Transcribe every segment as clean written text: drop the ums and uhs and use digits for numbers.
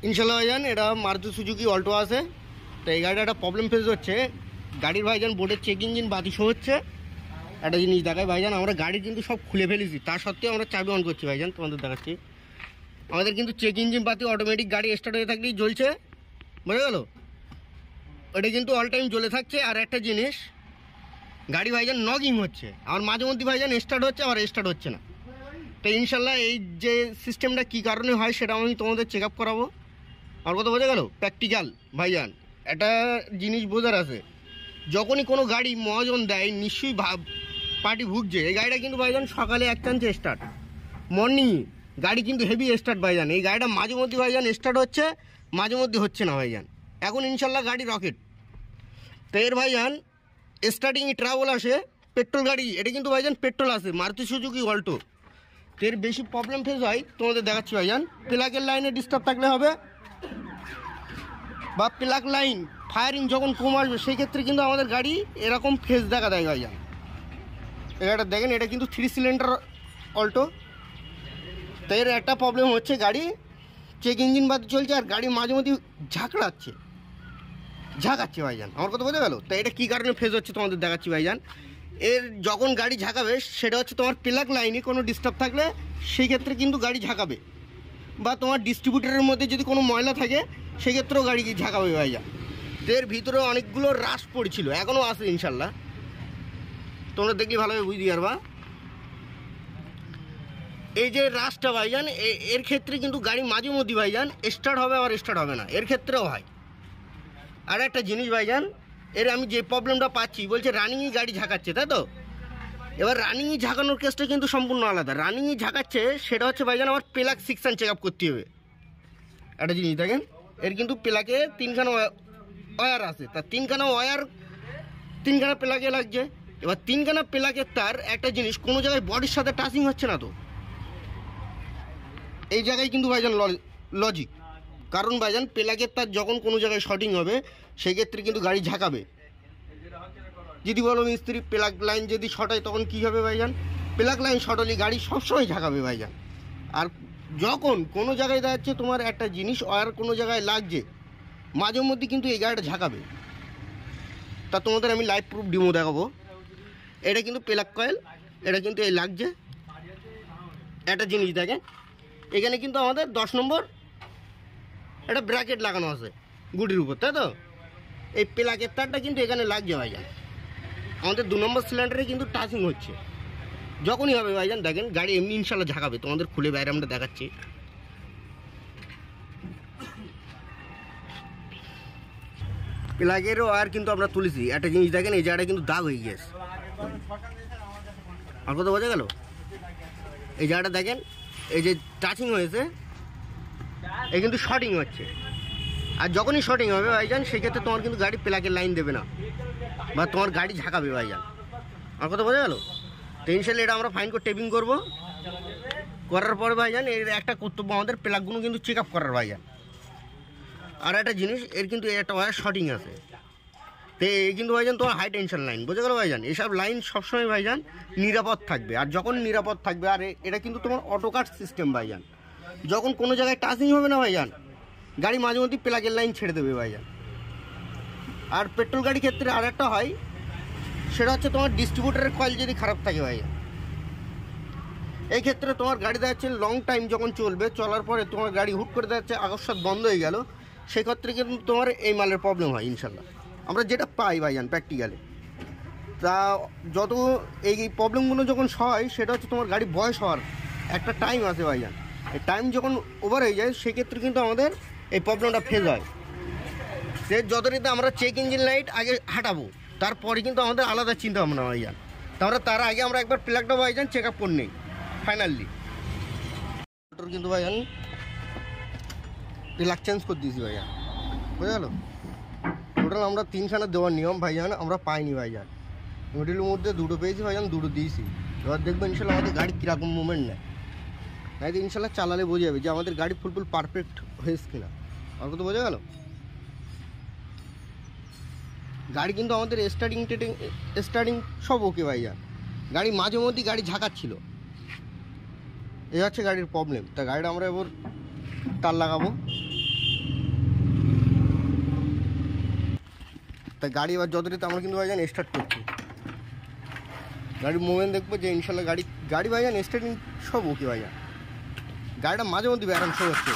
ইনশাল্লাহ ভাইজান এটা মারুতি সুজুকি অল্টো আছে। তো এই গাড়িটা একটা প্রবলেম ফেস হচ্ছে, গাড়ির ভাইজান বোর্ডের চেক ইঞ্জিন বাতি শো হচ্ছে। একটা জিনিস দেখায় ভাইজান, আমরা গাড়ি কিন্তু সব খুলে ফেলেছি, তার সত্ত্বেও আমরা চাবি অন করছি ভাইজান। তোমাদের দেখাচ্ছি, আমাদের কিন্তু চেক ইঞ্জিন বাতি অটোমেটিক গাড়ি স্টার্ট হয়ে থাকলেই জ্বলছে, বুঝে গেল? ওটা কিন্তু অল টাইম জ্বলে থাকছে। আর একটা জিনিস, গাড়ি ভাইজান নগিং হচ্ছে, আর মাঝে মধ্যে ভাইজান স্টার্ট হচ্ছে আবার স্টার্ট হচ্ছে না। তো ইনশাল্লাহ এই যে সিস্টেমটা কী কারণে হয় সেটা আমি তোমাদের চেক আপ করাবো। আমার কথা বোঝা গেল? প্র্যাকটিক্যাল ভাইজান একটা জিনিস বোঝার আছে, যখনই কোনো গাড়ি মহাজন দেয় নিশ্চয়ই পার্টি ভুগছে। এই গাড়িটা কিন্তু ভাইজান সকালে এক চান্সে স্টার্ট, মর্নিং গাড়ি কিন্তু হেভি স্টার্ট ভাইজান। এই গাড়িটা মাঝে মধ্যে ভাইজান স্টার্ট হচ্ছে, মাঝে মধ্যে হচ্ছে না ভাইজান। এখন ইনশাল্লাহ গাড়ি রকেট। তো এর ভাইজান স্টার্টিং ট্রাভেল আসে, পেট্রোল গাড়ি, এটা কিন্তু ভাইজান পেট্রোল আছে, মারুতি সুজুকি অল্টো। তো এর বেশি প্রবলেম ফেস হয়, তোমাদের দেখাচ্ছি ভাইজান। প্লাগের লাইনে ডিস্টার্ব থাকলে হবে, বা প্লাগ লাইন ফায়ারিং যখন কম আসবে সেই ক্ষেত্রে কিন্তু আমাদের গাড়ি এরকম ফেস দেখা দেয় ভাইজান। এটা দেখেন, এটা কিন্তু 3 সিলিন্ডার অল্টো। তো এর একটা প্রবলেম হচ্ছে, গাড়ি চেক ইঞ্জিন বাদ চলছে আর গাড়ি মাঝে মধ্যে ঝাঁকাচ্ছে ভাইজান। আমার কথা বোঝা গেল? তো এটা কী কারণে ফেস হচ্ছে তোমাদের দেখাচ্ছি ভাইজান। এর যখন গাড়ি ঝাঁকাবে সেটা হচ্ছে তোমার প্লাগ লাইনে কোনো ডিস্টার্ব থাকলে সেই ক্ষেত্রে কিন্তু গাড়ি ঝাঁকাবে, বা তোমার ডিস্ট্রিবিউটারের মধ্যে যদি কোনো ময়লা থাকে সেক্ষেত্রেও গাড়ি ঝাঁকাবে ভাইজান। তো এর ভিতরে অনেকগুলো রাশ পড়েছিল, এখনও আছে ইনশাল্লাহ, তোমরা দেখলে ভালোভাবে বুঝতে পারবা। এই যে রাশটা ভাইজান, এর ক্ষেত্রে কিন্তু গাড়ি মাঝে মধ্যে ভাইজান স্টার্ট হবে আবার স্টার্ট হবে না, এর ক্ষেত্রেও হয়। আর একটা জিনিস ভাইজান, এর আমি যে প্রবলেমটা পাচ্ছি, বলছে রানিংই গাড়ি ঝাঁকাচ্ছে, তাই তো? এবার রানিংই ঝাঁকানোর কেসটা কিন্তু সম্পূর্ণ আলাদা। রানিংই ঝাঁকাচ্ছে সেটা হচ্ছে ভাইজান আমার প্লাগ সেকশন চেক আপ করতে হবে। একটা জিনিস দেখেন, এর কিন্তু প্লাগে 3খানা ওয়্যার আছে, তার 3খানা ওয়্যার 3খানা প্লাগে লাগছে। এবার 3খানা প্লাগের তার একটা জিনিস, কোনো জায়গায় বডির সাথে টাচিং হচ্ছে না, তো এই জায়গায় কিন্তু ভাইজান লজিক। কারণ ভাইজান প্লাগের তার যখন কোনো জায়গায় শর্টিং হবে সেক্ষেত্রে কিন্তু গাড়ি ঝাঁকাবে। যদি বলো মিস্ত্রি প্লাগ লাইন যদি শর্ট হয় তখন কী হবে ভাইজান? প্লাগ লাইন শর্ট হলে গাড়ি সবসময় ঝাঁকাবে ভাইজান। আর যখন কোনো জায়গায় দেখা যাচ্ছে তোমার একটা জিনিস ওয়্যার কোনো জায়গায় লাগছে, মাঝে মধ্যে কিন্তু এই গাড়িটা ঝাঁকাবে। তা তোমাদের আমি লাইভ প্রুফ ডিমো দেখাবো। এটা কিন্তু প্লাগ কয়েল, এটা কিন্তু এই লাগছে। একটা জিনিস দেখেন, এখানে কিন্তু আমাদের 10 নম্বর একটা ব্র্যাকেট লাগানো আছে গুটির উপর, তাই তো? এই প্লাগের তারটা কিন্তু এখানে লাগছে ভাইজান, আমাদের 2 নম্বর সিলিন্ডারে কিন্তু টাচিং হচ্ছে। যখনই হবে ভাইজান দেখেন গাড়ি এমনি ইনশাল্লাহ ঝাঁকাবে। তোমাদের খুলে বাইরে আমরা দেখাচ্ছি। প্লাগেরও ওয়্যার কিন্তু আমরা তুলেছি। একটা জিনিস দেখেন, এই জায়গাটা কিন্তু দাগ হয়ে গেছে। আর কথা বোঝা গেল? এই জায়গাটা দেখেন, এই যে টাচিং হয়েছে, এই কিন্তু শর্টিং হচ্ছে। আর যখনই শর্টিং হবে ভাইজান সেক্ষেত্রে তোমার কিন্তু গাড়ি প্লাগের লাইন দেবে না, বা তোমার গাড়ি ঝাঁকাবে ভাইজান। আর কথা বোঝা গেল? তো ইনশাল্লাহ এটা আমরা ফাইন করে টেপিং করবো। করার পরে ভাইজান এর একটা কর্তব্য আমাদের প্লাগগুলো কিন্তু চেক আপ করার ভাইজান। আর একটা জিনিস, এর কিন্তু একটা ওয়্যার শর্টিং আছে। তো এই কিন্তু ভাইজান তোমার হাই টেনশন লাইন, বোঝা গেল ভাইজান? এসব লাইন সবসময় ভাইজান নিরাপদ থাকবে। আর যখন নিরাপদ থাকবে, আর এটা কিন্তু তোমার অটো কাট সিস্টেম ভাইজান, যখন কোনো জায়গায় টাচিং হবে না ভাইজান গাড়ি মাঝে মধ্যে প্লাগের লাইন ছেড়ে দেবে ভাইজান। আর পেট্রোল গাড়ির ক্ষেত্রে আর একটা হয়, সেটা হচ্ছে তোমার ডিস্ট্রিবিউটারের কয়েল যদি খারাপ থাকে ভাইজান, এই ক্ষেত্রে তোমার গাড়ি দেখা যাচ্ছে লং টাইম যখন চলবে, চলার পরে তোমার গাড়ি হুট করে দেখা যাচ্ছে আকস্মাত বন্ধ হয়ে গেল, সেক্ষেত্রে কিন্তু তোমার এই মালের প্রবলেম হয় ইনশাল্লাহ। আমরা যেটা পাই ভাইজান প্র্যাকটিক্যালে, তা যত এই প্রবলেমগুলো যখন হয় সেটা হচ্ছে তোমার গাড়ি বয়স হওয়ার একটা টাইম আছে ভাইজান। এই টাইম যখন ওভার হয়ে যায় সেক্ষেত্রে কিন্তু আমাদের এই প্রবলেমটা ফেস হয়। সে যতটিতে আমরা চেক ইঞ্জিন লাইট আগে হাঁটাবো, তারপরে কিন্তু আমাদের আলাদা চিন্তা ভাবনা ভাইজান। তার আগে আমরা একবার প্লাগটা ভাইজান চেক আপ করে নিই ফাইনালি। কিন্তু ভাইজান প্লাগ চেঞ্জ করে দিয়েছি ভাইজান, বুঝা গেল? টোটাল আমরা 3খানা দেওয়ার নিয়ম ভাইজান আমরা পাইনি ভাইজান, মিডিলের মধ্যে 2টো পেয়েছি ভাইজান, 2টো দিয়েছি। এবার দেখবো ইনশাল্লাহ আমাদের গাড়ি কীরকম মুভমেন্ট নেয়, তাই তো ইনশাল্লাহ চালালে বোঝা যাবে যে আমাদের গাড়ি ফুল পারফেক্ট হয়েছে কিনা। আর কত বোঝা গেল? গাড়ি কিন্তু আমাদের স্টার্টিং সব ওকে ভাইজান, গাড়ি মাঝে মধ্যেই গাড়ি ঝাঁকাচ্ছিল, এই হচ্ছে গাড়ির প্রবলেম। তা গাড়িটা আমরা এবার তার লাগাবো। তাই গাড়ি এবার যতটা আমরা কিন্তু ভাইজান স্টার্ট করছি, গাড়ির মুভমেন্ট দেখবো যে ইনশাল্লাহ গাড়ি ভাইজান স্টার্টিং সব ওকে ভাইজান। গাড়িটা মাঝে মধ্যে ব্যারাম শো হচ্ছে,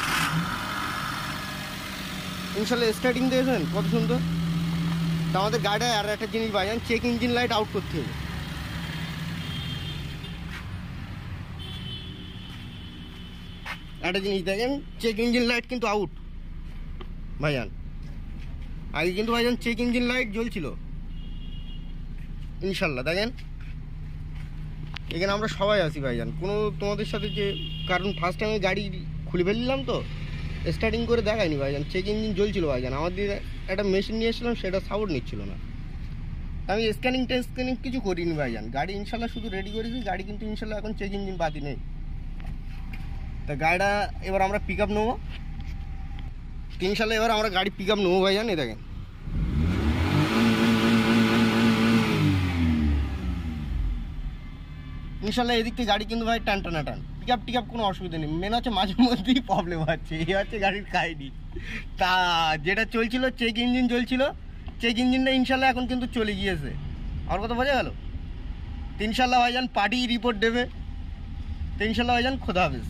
ইনশাল্লাহ স্টার্টিং দিয়েছেন কত সুন্দর। তা আমাদের গাড়িটায় আর একটা জিনিস ভাইজান, চেক ইঞ্জিন লাইট আউট করতে হবে। একটা জিনিস দেখেন, চেক ইঞ্জিন লাইট কিন্তু আউট ভাইজান। আগে কিন্তু ভাইজান চেক ইঞ্জিন লাইট জ্বলছিল ইনশাল্লাহ। দেখেন এখানে আমরা সবাই আছি ভাইজান, কোনো তোমাদের সাথে যে, কারণ ফার্স্ট টাইমে গাড়ি খুলে ফেললাম তো স্টার্টিং করে দেখায়নি ভাইজান, চেক ইঞ্জিন জ্বলছিল ভাইজান। আমাদের একটা মেশিন নিয়ে এসেছিলাম, সেটা সাপোর্ট নিচ্ছিল না। আমি স্ক্যানিং কিছু করিনি ভাইজান, গাড়ি ইনশাল্লাহ শুধু রেডি করেছি। গাড়ি কিন্তু ইনশাল্লাহ এখন চেক ইঞ্জিন বাদি নেই। তা গাড়িটা এবার আমরা পিক আপ নেবো ইনশাল্লাহ। এবার আমরা গাড়ি পিক আপ নেবো ভাইজান। এ দেখেন ইনশাল্লাহ এদিক থেকে গাড়ি কিন্তু ভাই টান পিক আপ কোনো অসুবিধা নেই। মেন হচ্ছে মাঝে মধ্যেই প্রবলেম হচ্ছে, এই হচ্ছে গাড়ির কাহিনি। তা যেটা চলছিল চেক ইঞ্জিন চলছিল, চেক ইঞ্জিনটা ইনশাল্লাহ এখন কিন্তু চলে গিয়েছে। আমার কথা বোঝা গেল? ইনশাল্লাহ ভাইজান পার্টি রিপোর্ট দেবে। ইনশাল্লাহ ভাইজান খোদা হাফেজ।